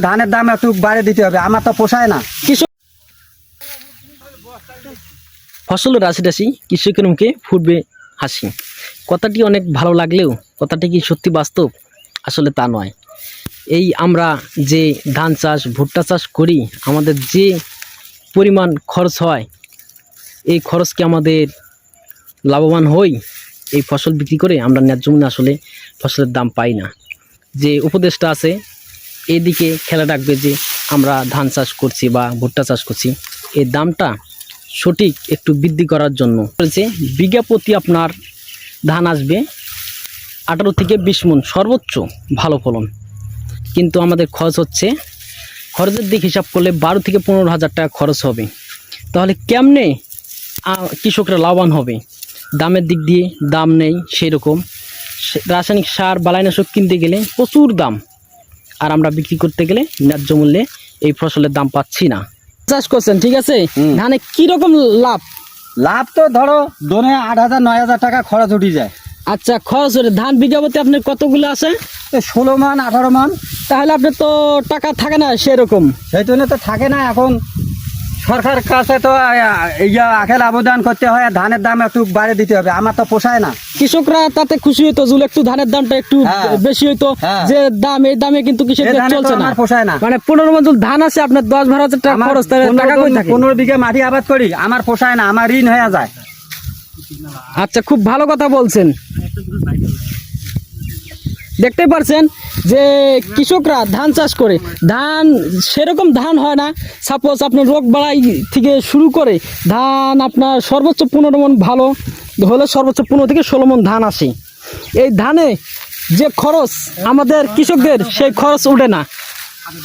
ধানের দাম একটু বাড়িয়ে দিতে হবে, আমার তো পোষায় না। ফসল রাশি রাশি কৃষকের মুখে ফুটবে হাসি। কথাটি অনেক ভালো লাগলেও কথাটি কি সত্যি বাস্তব? আসলে তা নয়। এই আমরা যে ধান চাষ ভুট্টা চাষ করি, আমাদের যে পরিমাণ খরচ হয়, এই খরচ কি আমাদের লাভবান হই? এই ফসল বিক্রি করে আমরা ন্যায্য মূল্যে আসলে ফসলের দাম পাই না। যে উপদেশটা আছে এদিকে খেলা রাখবে যে আমরা ধান চাষ করছি বা ভুট্টা চাষ করছি, এই দামটা সঠিক একটু বৃদ্ধি করার জন্য বলছে বিঘা প্রতি আপনার ধান আসবে 18 থেকে 20 মণ সর্বোচ্চ ভালো ফলন। কিন্তু আমাদের খরচ হচ্ছে, খরচের দিক হিসাব করলে 12 থেকে 15,000 টাকা খরচ হবে। তাহলে কেমনে কৃষকরা লাভবান হবে? দামের দিক দিয়ে দাম নেই সেই রকম, রাসায়নিক সার বালাইনাশক কিনতে গেলে প্রচুর দাম, আর আমরা বিক্রি করতে গেলে ন্যায্য মূল্যে এই ফসলের দাম পাচ্ছি না। চাষ করছেন ঠিক আছে, ধানে কিরকম লাভ? লাভ তো ধরো দোনে 8,000 9,000 টাকা খরচ উঠে যায়। আচ্ছা, খরচ হলে ধান বিঘা প্রতি আপনার কতগুলো আছে? 16 মান 18 মান। তাহলে আপনার তো টাকা থাকে না সেরকম। সেই জন্য তো থাকে না। এখন সরকার কাছে তো আখের আবেদন করতে হয়, ধানের দাম একটু বাড়িয়ে দিতে হবে, আমার তো পোষায় না। কৃষকরা তাতে খুশি হইতো যদি একটু ধানের দামটা একটু বেশি হইতো। যে দাম, এই দামে কিন্তু কৃষকদের চলছে না, পোষায় না। মানে 15 মণ ধান আছে আপনার 10-12,000 টাকা খরচ, টাকা কই থাকে? 15 বিঘা মাটি আবাদ করি, আমার পোষায় না, আমার ঋণ হয়ে যায়। আচ্ছা, খুব ভালো কথা বলছেন। দেখতে পারছেন যে কৃষকরা ধান চাষ করে, ধান সেরকম ধান হয় না। সাপোজ আপনার রোগ বালাই থেকে শুরু করে ধান আপনার সর্বোচ্চ 15 মণ ভালো হলে সর্বোচ্চ 15 থেকে 16 মণ ধান আসে। এই ধানে যে খরচ আমাদের কৃষকদের, সেই খরচ উঠে না।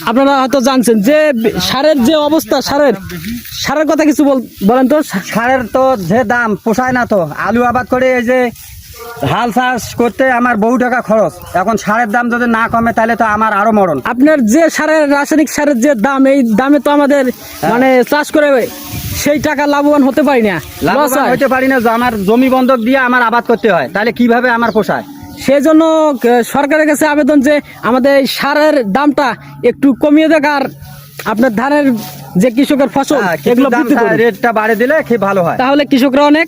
আপনারা হয়তো জানছেন যে সারের যে অবস্থা, সারের কথা কিছু বলেন তো। সারের তো যে দাম পোষায় না। তো আলু আবাদ করে এই যে হাল চাষ করতে আমার বহু টাকা খরচ, এখন সারের দাম যদি না কমে তাহলে তো আমার আরো মরণ। আপনার যে সারের, রাসায়নিক সারের যে দাম, এই দামে তো আমাদের মানে চাষ করে সেই টাকা লাভবান হতে পারি না, লাভবান হতে পারি না। আমার জমি বন্ধক দিয়ে আমার আবাদ করতে হয়, তাহলে কিভাবে আমার পোষায়? সেই জন্য সরকারের কাছে আবেদন যে আমাদের এই সারের দামটা একটু কমিয়ে দেখ, আর আপনার ধানের যে কৃষকের ফসল এগুলো রেটটা বাড়িয়ে দিলে খুব ভালো হয়, তাহলে কৃষকরা অনেক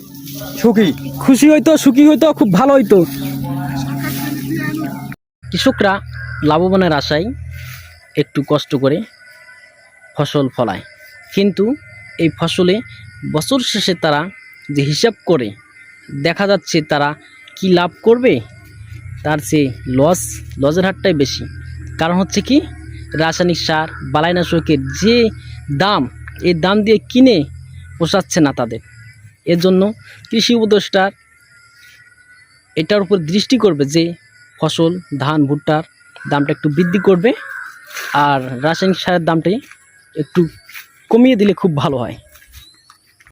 খুশি হইতো, সুখী হইতো, খুব ভালো হইতো। কৃষকরা লাভবানের আশায় একটু কষ্ট করে ফসল ফলায়, কিন্তু এই ফসলে বছর শেষে তারা যে হিসাব করে দেখা যাচ্ছে তারা কি লাভ করবে, তার চেয়ে লসের হারটাই বেশি। কারণ হচ্ছে কি, রাসায়নিক সার বালাইনাশকের যে দাম, এই দাম দিয়ে কিনে পোষাচ্ছে না তাদের। এর জন্য কৃষি উপদেষ্টার এটার উপর দৃষ্টি করবে যে ফসল ধান ভুট্টার দামটা একটু বৃদ্ধি করবে, আর রাসায়নিক সারের দামটা একটু কমিয়ে দিলে খুব ভালো হয়।